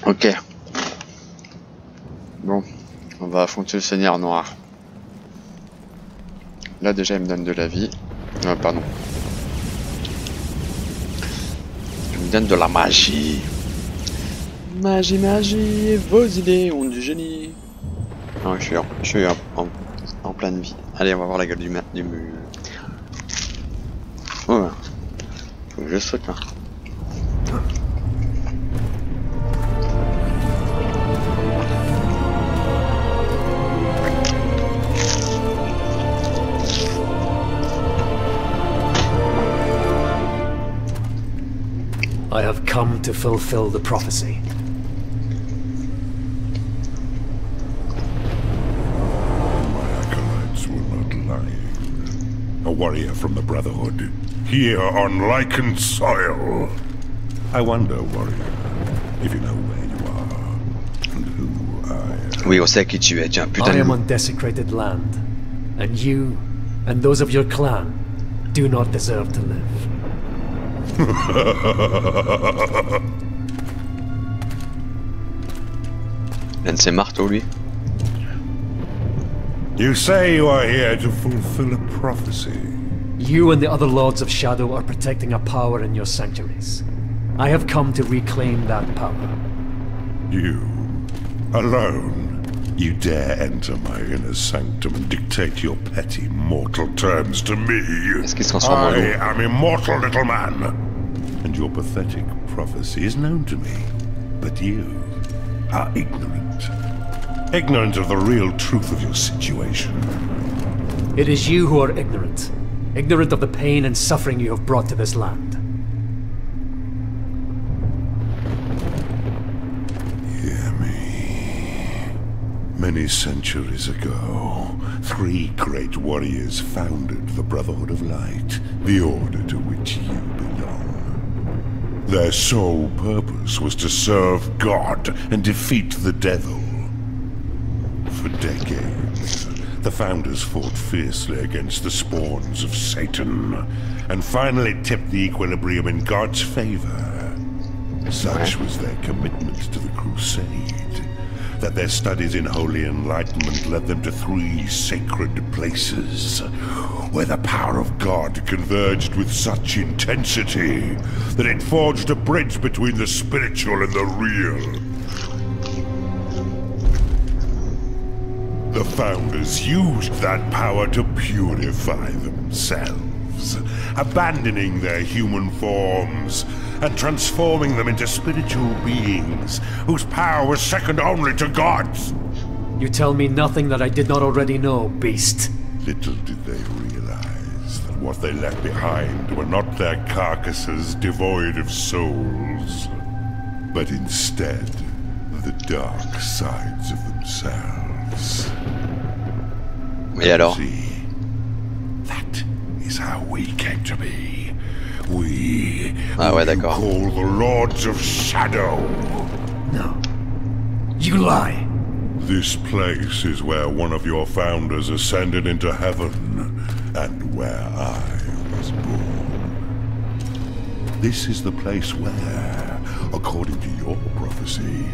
Ok. Bon, on va affronter le Seigneur Noir. Là déjà il me donne de la vie. Pardon. Il me donne de la magie. Magie, magie, vos idées ont du génie. Non, je suis en pleine vie. Allez, on va voir la gueule du mur. Oh, faut que je saute là. I have come to fulfill the prophecy. My acolytes were not lying. A warrior from the Brotherhood, here on Lycan soil. I wonder, warrior, if you know where you are, and who I am. Oui, on sait qui tu es, tiens, putain I de am loup. on desecrated land, and you, and those of your clan, do not deserve to live. Lance marteau, lui. You say you are here to fulfill a prophecy. You and the other Lords of Shadow are protecting a power in your sanctuaries. I have come to reclaim that power. You, alone, you dare enter my inner sanctum and dictate your petty mortal terms to me. Est-ce qu'il se transforme en loup? I am immortal, little man. And your pathetic prophecy is known to me. But you are ignorant. Ignorant of the real truth of your situation. It is you who are ignorant. Ignorant of the pain and suffering you have brought to this land. Hear me. Many centuries ago, 3 great warriors founded the Brotherhood of Light, the order to which you belong. Their sole purpose was to serve God and defeat the devil. For decades, the founders fought fiercely against the spawns of Satan, and finally tipped the equilibrium in God's favor. Such was their commitment to the crusade, that their studies in holy enlightenment led them to 3 sacred places, where the power of God converged with such intensity that it forged a bridge between the spiritual and the real. The founders used that power to purify themselves, abandoning their human forms and transforming them into spiritual beings whose power was second only to God's. You tell me nothing that I did not already know, beast. Little did they realize that what they left behind were not their carcasses devoid of souls, but instead the dark sides of themselves. Et alors? See, that is how we came to be. We Ah ouais, who you d'accord. call the Lords of Shadow. No. You lie. This place is where one of your founders ascended into heaven, and where I was born. This is the place where, according to your prophecy,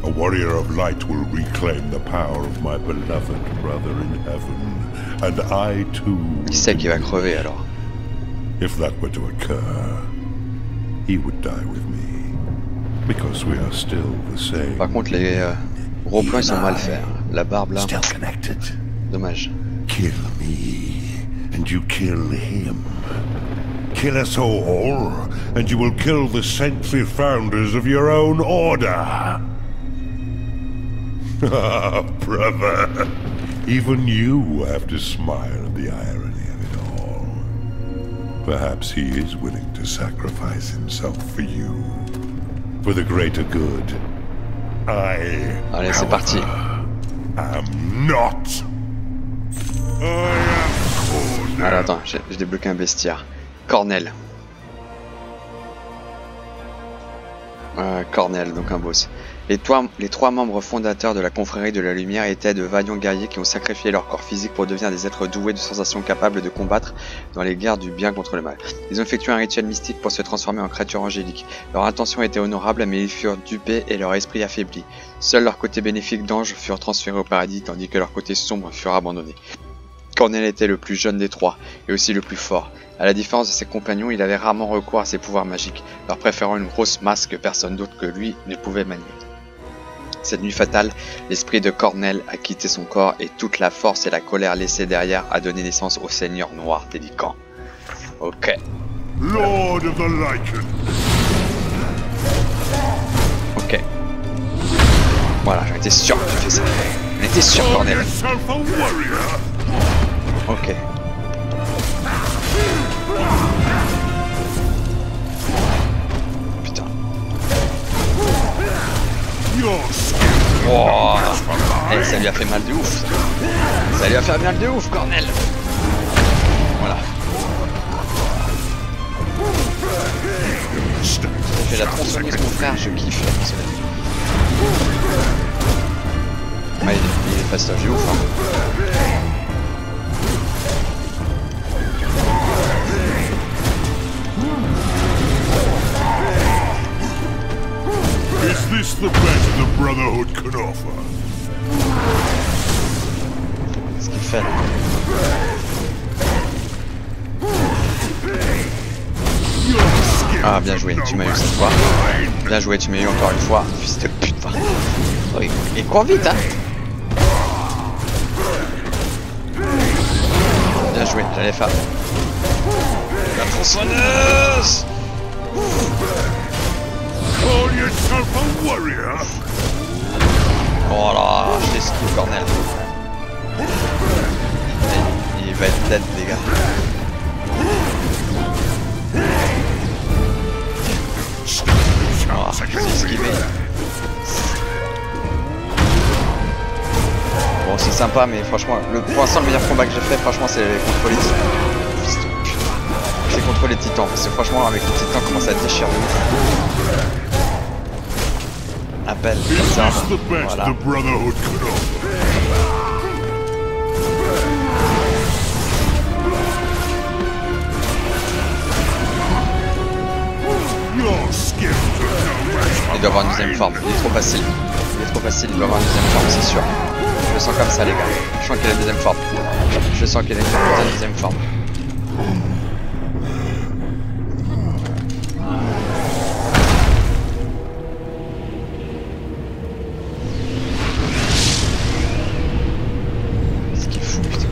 a warrior of light will reclaim the power of my beloved brother in heaven, and I too. Il sait qu'il va crever alors. If that were to occur, he would die with me, because we are still the same. Par contre, les gros plans ils sont mal faits. La barbe là, Still connected. dommage. Kill me, and you kill him. Kill us all, and you will kill the saintly founders of your own order. Ah, brother, even you have to smile at the irony of it all. Perhaps he is willing to sacrifice himself for you, for the greater good. Allez, c'est parti. am not. Alors attends, j'ai débloqué un bestiaire. Cornel. Cornell, donc un boss. Les trois membres fondateurs de la confrérie de la lumière étaient de vaillants guerriers qui ont sacrifié leur corps physique pour devenir des êtres doués de sensations capables de combattre dans les guerres du bien contre le mal. Ils ont effectué un rituel mystique pour se transformer en créatures angéliques. Leur intention était honorable, mais ils furent dupés et leur esprit affaibli. Seul leur côté bénéfique d'ange furent transférés au paradis, tandis que leur côté sombre furent abandonnés. Cornell était le plus jeune des trois, et aussi le plus fort. À la différence de ses compagnons, il avait rarement recours à ses pouvoirs magiques, leur préférant une grosse masse que personne d'autre que lui ne pouvait manier. Cette nuit fatale, l'esprit de Cornell a quitté son corps et toute la force et la colère laissées derrière a donné naissance au Seigneur Noir Délicant. Ok. Lord of the Lycan. Ok. Voilà, j'en étais sûr que tu fais ça. J'en étais sûr, Cornell. Ok. Putain. Oh. Eh, ça lui a fait mal de ouf. Ça lui a fait mal de ouf, Cornell. Voilà. J'ai fait la tronçonneuse, mon frère, je kiffe la tronçonneuse. Ouais, il est fastoche de ouf, hein. Is this the best the Brotherhood can offer? Qu'est-ce qu'il fait là? Ah, bien joué, tu m'as eu cette fois. Bien joué, tu m'as eu encore une fois. Fils de putain. Oh, il court vite, hein. Bien joué, j'allais faire la tronçonneuse. Call yourself a warrior? Oh là, je l'esquive, Cornell. Il va être dead, les gars. Oh, je l'ai esquivé. Bon, c'est sympa, mais franchement, pour l'instant, le meilleur combat que j'ai fait, franchement, c'est contre les titans. C'est contre les titans, parce que franchement, avec les titans, comment ça déchire de ouf. Appel, comme ça. Voilà. Il doit avoir une deuxième forme, il est trop facile. Il est trop facile, il doit avoir une deuxième forme, c'est sûr. Je le sens comme ça, les gars. Je sens qu'il a une deuxième forme. Je sens qu'il a une deuxième forme. Qu'est-ce qu'il fout, putain.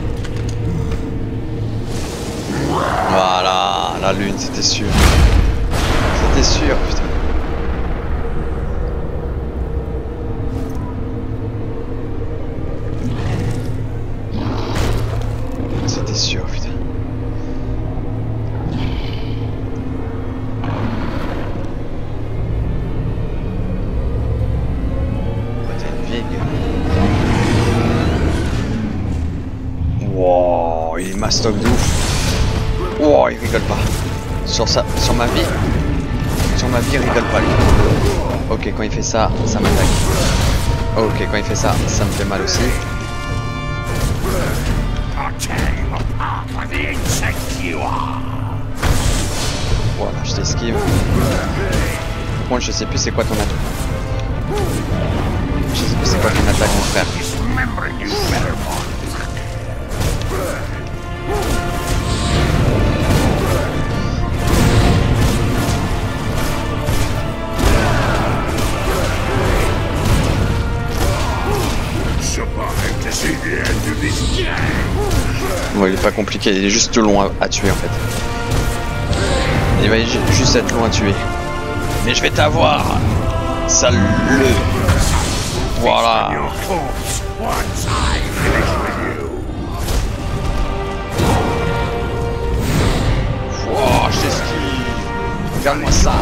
Voilà, la lune, c'était sûr. C'était sûr, putain. C'était sûr, putain. Oh, t'as une vieille gueule. Wow, il est mastoc de ouf. Wow, il rigole pas. Sur ma vie. Sur ma vie, il rigole pas, lui. Ok, quand il fait ça, ça m'attaque. Ok, quand il fait ça, ça me fait mal aussi. Voilà, je t'esquive. Par contre, je sais plus c'est quoi ton attaque. Je sais plus c'est quoi ton attaque, mon frère. Bon, il est pas compliqué, il est juste long à tuer en fait. Il va juste être long à tuer. Mais je vais t'avoir, sale le. Voilà. Wow, je t'esquive. Regarde-moi ça.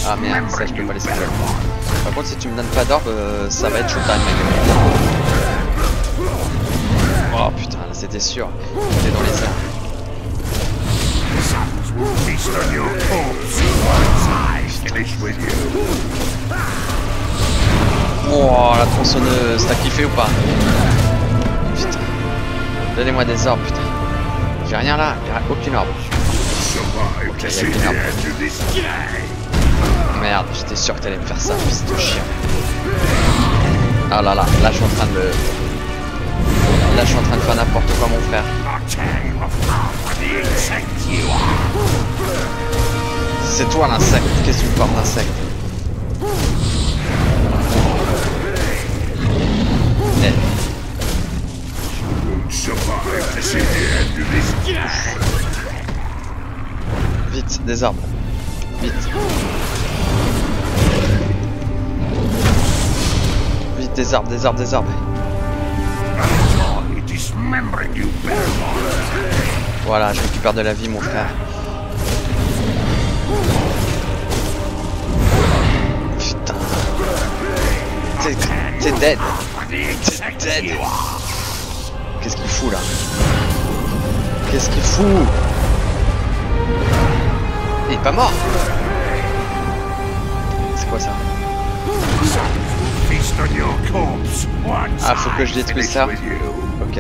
Ah merde, ça je peux pas laisser faire. Par contre, si tu me donnes pas d'orbe, ça va être showtime, mec. Oh putain, c'était sûr. T'es dans les airs. la tronçonneuse, t'as kiffé ou pas? Putain. Donnez-moi des arbres, putain. J'ai rien là, y'a aucune arbre. Ok, y'a aucune arbre. Merde, j'étais sûr que t'allais me faire ça, fils de chien. Ah là là, là je suis en train de le... Là je suis en train de faire n'importe quoi mon frère. C'est toi l'insecte, qu'est-ce que tu me parles d'insecte? Vite, des arbres. Vite. Vite, des arbres, des arbres, des arbres. Voilà, je récupère de la vie, mon frère. Putain. T'es dead. T'es dead. Qu'est-ce qu'il fout là? Qu'est-ce qu'il fout? Il est pas mort. C'est quoi ça? Ah, faut que je détruise ça. Ok.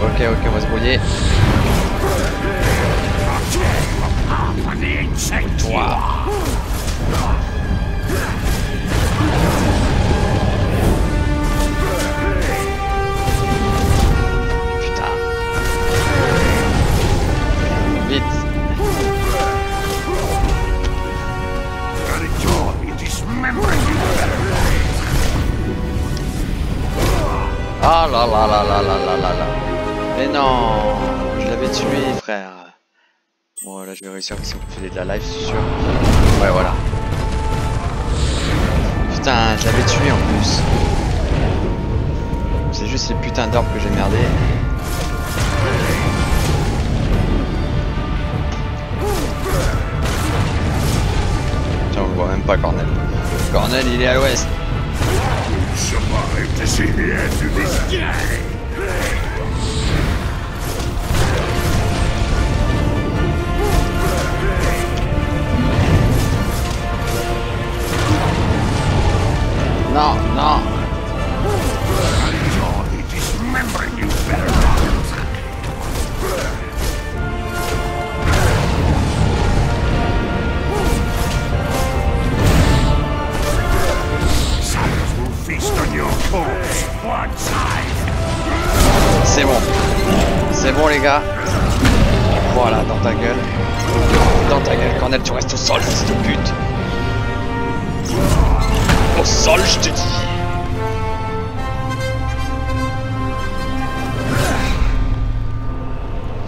Ok, ok, on va se brouiller. Toi. Putain. Vite. Ah là là là là là là là là. Mais non, je l'avais tué, frère. Bon, là je vais réussir à filer de la life, c'est sûr. Ouais, voilà. Putain, je l'avais tué en plus. C'est juste les putains d'arbres que j'ai merdé. Tiens, on le voit même pas, Cornel. Cornel, il est à l'ouest. Non, non. C'est bon. C'est bon les gars. Voilà, dans ta gueule. Dans ta gueule, Cornel, tu restes au sol, fils de pute. Au sol, je te dis.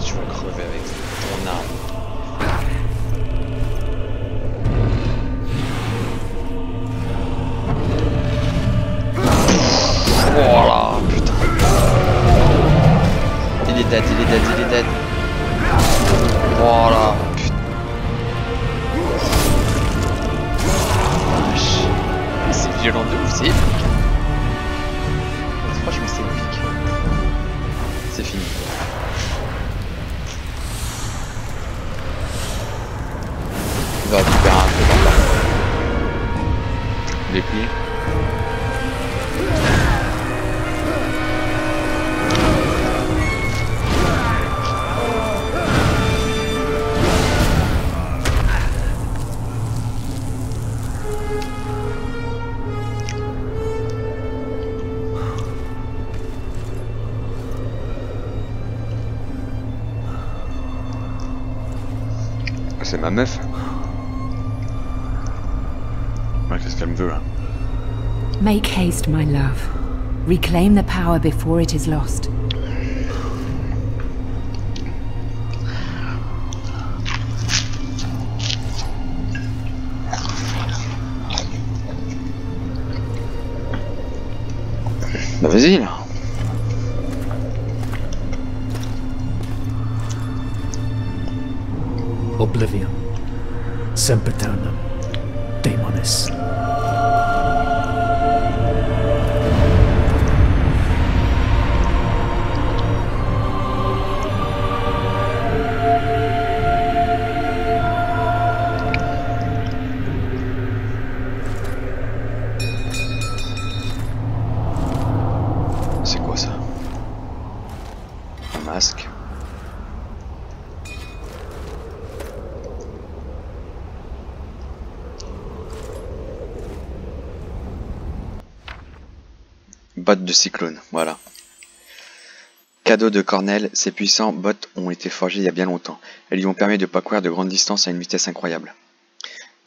Tu vas crever avec ton arme. Voilà, putain. Il est dead, il est dead, il est dead. Voilà, putain. C'est violent de ouf, c'est épique. Franchement, c'est épique. C'est fini. On va récupérer un peu dans les pieds. C'est ma meuf. Ouais, qu'est-ce qu'elle me veut là? Make haste, my love. Reclaim the power before it is lost. Bah vas-y là. Oblivion. Sempiternam. Daemonis. Bottes de cyclone, voilà. Cadeau de Cornell, ces puissants bottes ont été forgées il y a bien longtemps. Elles lui ont permis de parcourir de grandes distances à une vitesse incroyable.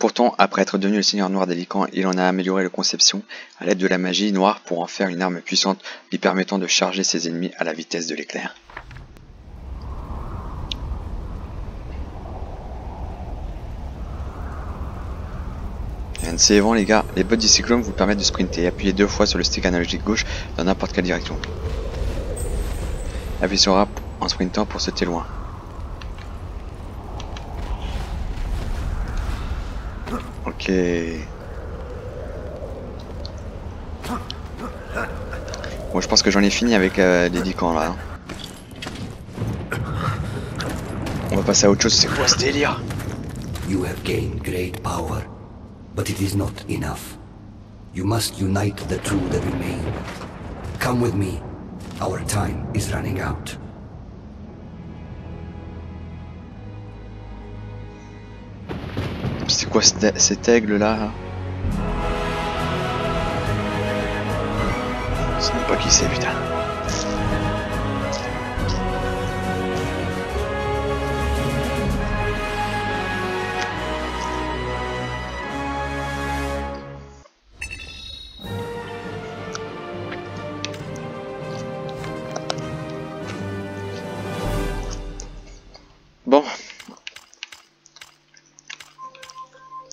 Pourtant, après être devenu le Seigneur Noir des Lycans, il en a amélioré la conception à l'aide de la magie noire pour en faire une arme puissante lui permettant de charger ses ennemis à la vitesse de l'éclair. C'est bon les gars, les bottes du cyclone vous permettent de sprinter. Appuyez 2 fois sur le stick analogique gauche dans n'importe quelle direction. Appuyez sur A en sprintant pour sauter loin. Ok. Bon, je pense que j'en ai fini avec les 10 camps là. On va passer à autre chose, c'est quoi ce délire? You have gained great power, but it is not enough. You must unite the two that remain. Come with me. Our time is running out. C'est quoi cet aigle là? Je sais même pas qui c'est, putain. Bon.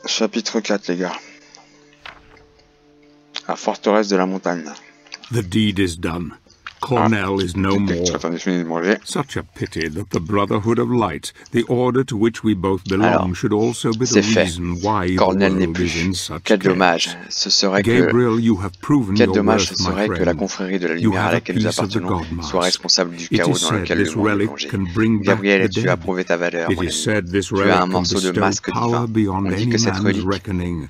Chapitre 4, les gars. La forteresse de la montagne. The deed is done. Cornell is no more. Such a pity that the Brotherhood of Light, the order to which we both belong, should also be the reason why Cornell n'est the world plus. is in such Quel chaos. dommage. Ce serait Gabriel, you have proven Quel your dommage ce worth, my serait que la friend. confrérie de la You lumière à have a laquelle nous piece of the appartenons God soit Mask. responsable du It chaos is dans said lequel this le monde est relic plongé. can bring back Gabriel, the tu as dead. prouvé ta valeur, It mon is ami. said this Tu as relic un can morceau de bestow masque power divin. beyond On dit any que cette man's relique reckoning.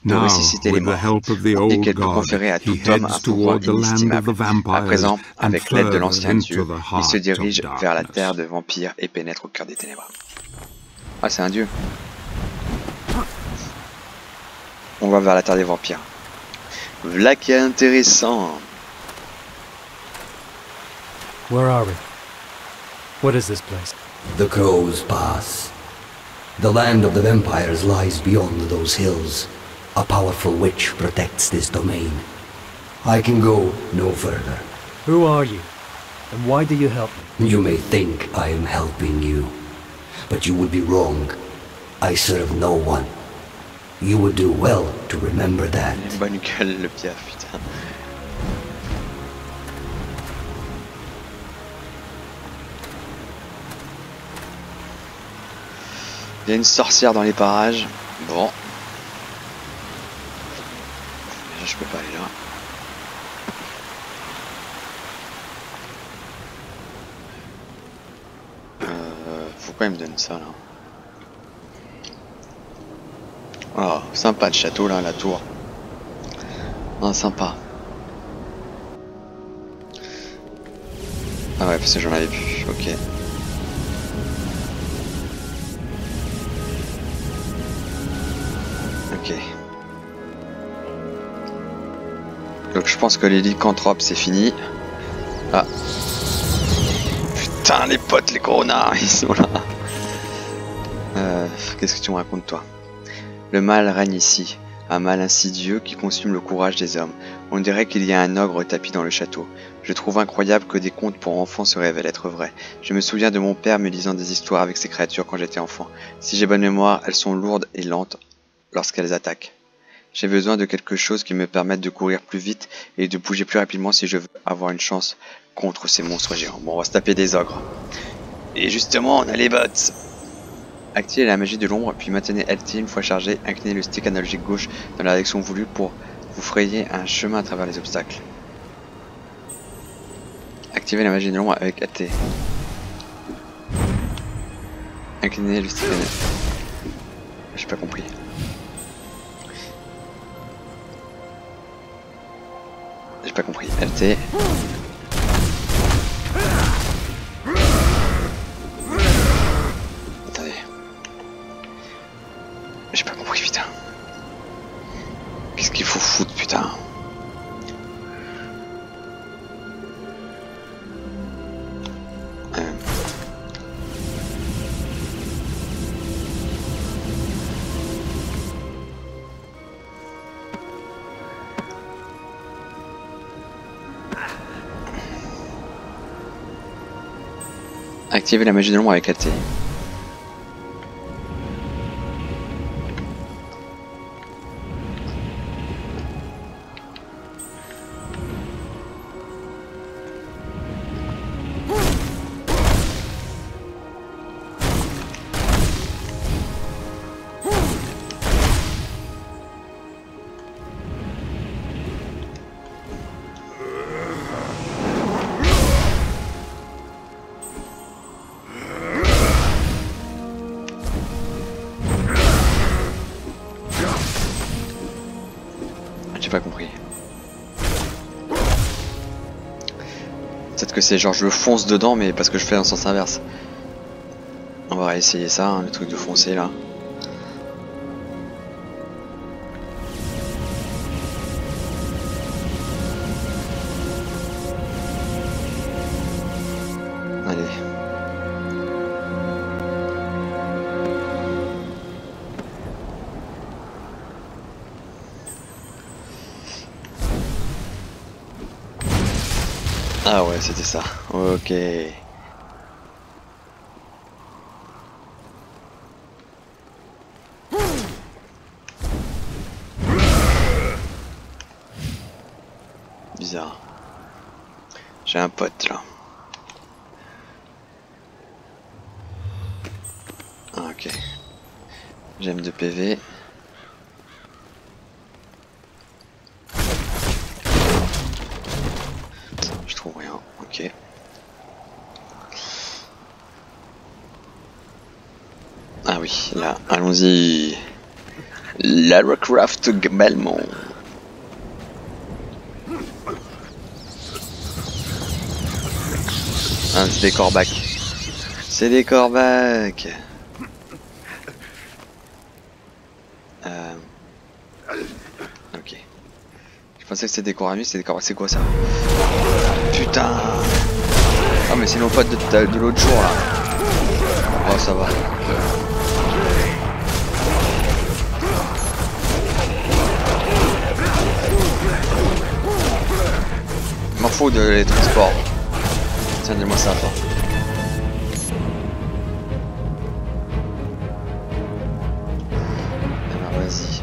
de Now, ressusciter les with the morts, help of the et old qu'elle peut god, conférer à he tout homme un heads pouvoir toward the land of inestimable. the vampires À présent, and avec l'aide de further l'ancien into dieu, the il se heart dirige of vers la darkness. terre de vampires et pénètre au cœur des ténèbres. Ah, c'est un dieu. On va vers la terre des vampires. Voilà qui est intéressant. Where are we? What is this place? The Crow's Pass. The land of the vampires lies beyond those hills. A powerful witch protects this domain. I can go no further. Who are you? And why do you help me? You may think I am helping you, but you would be wrong. I serve no one. You would do well to remember that. Bonne gueule, le piaf, putain. Il y a une sorcière dans les parages. Bon. Déjà, je peux pas aller là. Pourquoi il me donne ça là? Oh, sympa le château là, la tour. Ah, sympa. Ah ouais, parce que j'en avais plus, ok. Ok. Donc je pense que les lycanthropes c'est fini. Ah. Putain les potes, les coronas, ils sont là. Qu'est-ce que tu me racontes toi? Le mal règne ici, un mal insidieux qui consume le courage des hommes. On dirait qu'il y a un ogre tapis dans le château. Je trouve incroyable que des contes pour enfants se révèlent être vrais. Je me souviens de mon père me lisant des histoires avec ces créatures quand j'étais enfant. Si j'ai bonne mémoire, elles sont lourdes et lentes lorsqu'elles attaquent. J'ai besoin de quelque chose qui me permette de courir plus vite et de bouger plus rapidement si je veux avoir une chance contre ces monstres géants. Bon, on va se taper des ogres. Et justement, on a les bots. Activez la magie de l'ombre, puis maintenez LT une fois chargé, inclinez le stick analogique gauche dans la direction voulue pour vous frayer un chemin à travers les obstacles. Activez la magie de l'ombre avec LT. Inclinez le stick analogique. J'ai pas compris. J'ai pas compris. LT. Attendez. J'ai pas compris, putain. Qu'est-ce qu'il faut foutre, putain? Activer la magie de l'ombre avec la T. J'ai pas compris. Peut-être que c'est genre je fonce dedans mais parce que je fais en sens inverse. On va essayer ça, hein, le truc de foncer là. Allez. Ah ouais, c'était ça. Ok. Bizarre. J'ai un pote là. Ah, ok. J'aime 2 PV. Je trouve rien. Ok. Ah oui, là, allons-y. Lara Croft Belmont. Ah, c'est des corbacs. C'est des corbacs. Ok. Je pensais que c'était des coramis, c'est des corbacs. C'est quoi ça? Putain. Ah mais c'est nos potes de l'autre jour là. Oh ça va. M'en fous de les transports. Tiens, dis-moi ça, toi. Alors, vas-y.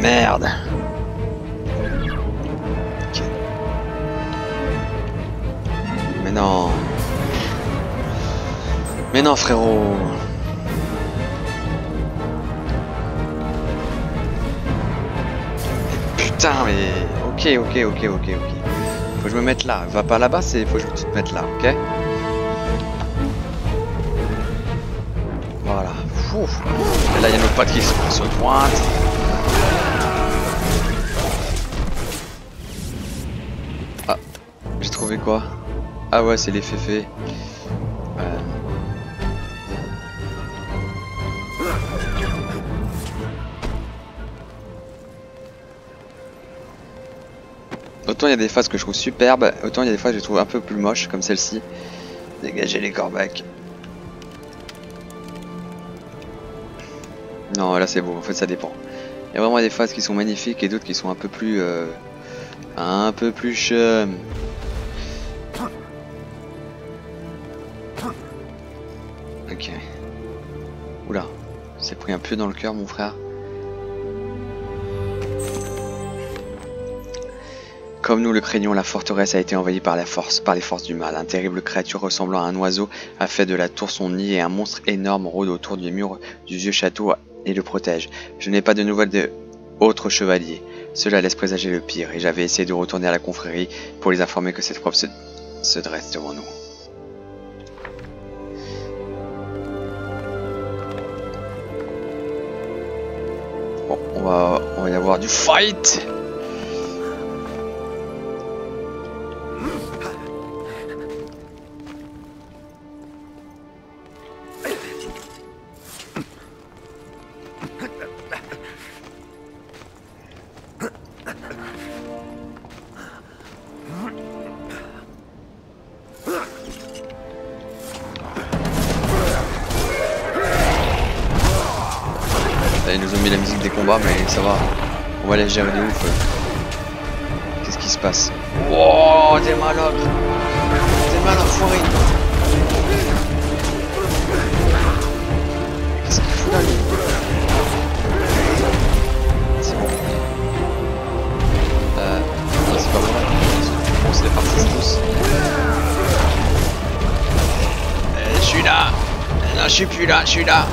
Merde. Ok. Mais non. Mais non, frérot. Putain, mais... Ok. Faut que je me mette là. Va pas là-bas, faut que je me mette là, ok? Voilà. Ouf. Et là, il y a nos potes qui se pointent. Ah, j'ai trouvé quoi? Ah ouais, c'est les féfés. Autant il y a des phases que je trouve superbes, autant il y a des phases que je trouve un peu plus moches, comme celle-ci. Dégagez les corbacs. Non, là c'est beau, en fait ça dépend. Il y a vraiment des phases qui sont magnifiques et d'autres qui sont un peu plus... chum. Ok. Oula, c'est pris un peu dans le cœur mon frère. Comme nous le craignons, la forteresse a été envahie par les forces du mal. Un terrible créature ressemblant à un oiseau a fait de la tour son nid et un monstre énorme rôde autour des murs du vieux château et le protège. Je n'ai pas de nouvelles de autres chevaliers. Cela laisse présager le pire et j'avais essayé de retourner à la confrérie pour les informer que cette preuve se dresse devant nous. Bon, on va y avoir du fight. Ils nous ont mis la musique des combats, mais ça va. On va les gérer de ouf. Qu'est-ce qui se passe? Oh, des malades! mal, enfoiré. Qu'est-ce qu'il fout là, lui? C'est bon. Non, c'est pas bon. On se les partisse tous. Je suis là. Non, je suis plus là, je suis là.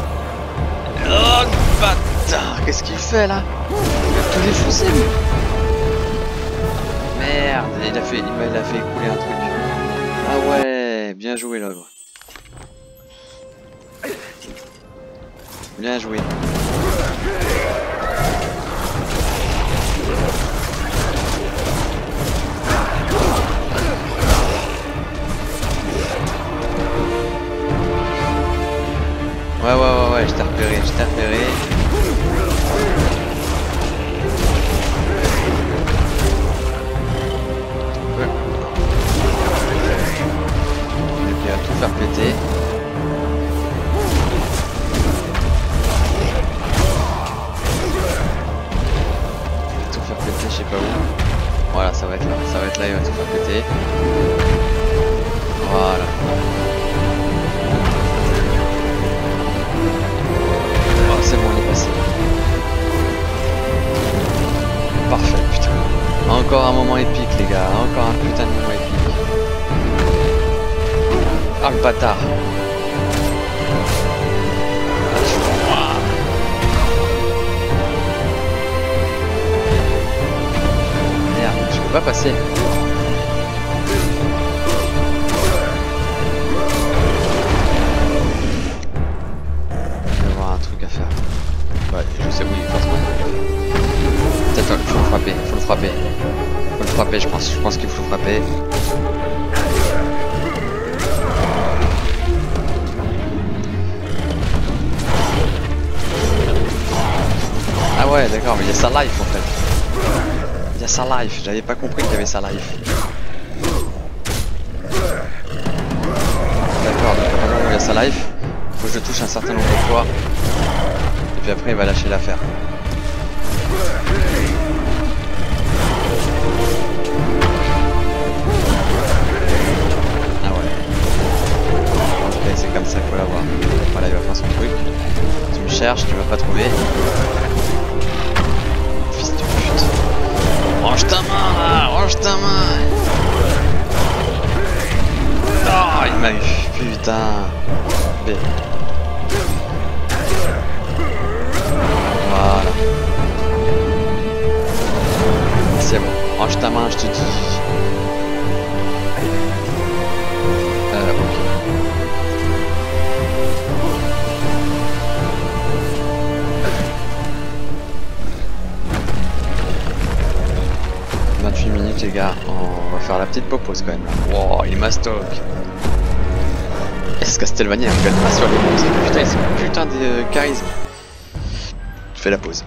Oh, bâtard. Qu'est-ce qu'il fait, là? Il va tout défoncer, lui. Merde, il a fait écouler un truc. Ah ouais, bien joué l'ogre. Bien joué. Ouais, je t'ai repéré, à tout faire péter. Tout faire péter, je sais pas où. Voilà, ça va être là, il va tout faire péter. Voilà. Oh, c'est bon, il est passé. Parfait, putain. Encore un moment épique, les gars. Encore un putain de moment épique. Ah, le bâtard. Merde, je peux pas passer. Il va y avoir un truc à faire. Ouais, je sais, oui, forcément. Peut-être, faut le frapper, Faut le frapper, je pense qu'il faut le frapper. Ah ouais, d'accord, mais il y a sa life en fait. Il y a sa life, j'avais pas compris qu'il y avait sa life. D'accord, donc à moment où il y a sa life, faut que je touche un certain nombre de fois. Et puis après il va lâcher l'affaire. Ah ouais. Ok, c'est comme ça qu'il faut l'avoir. Voilà, il va faire son truc. Tu me cherches, tu vas pas trouver. Fils de pute. Range ta main là, range ta main. Oh, il m'a eu. Putain. B. Voilà. C'est bon. Range ta main, je te dis. Ok. Les gars, on va faire la petite pause quand même. Wow, il mastoc. Est-ce Castlevania gagne pas sur les monstres? Putain, c'est putain de charisme. Je fais la pause.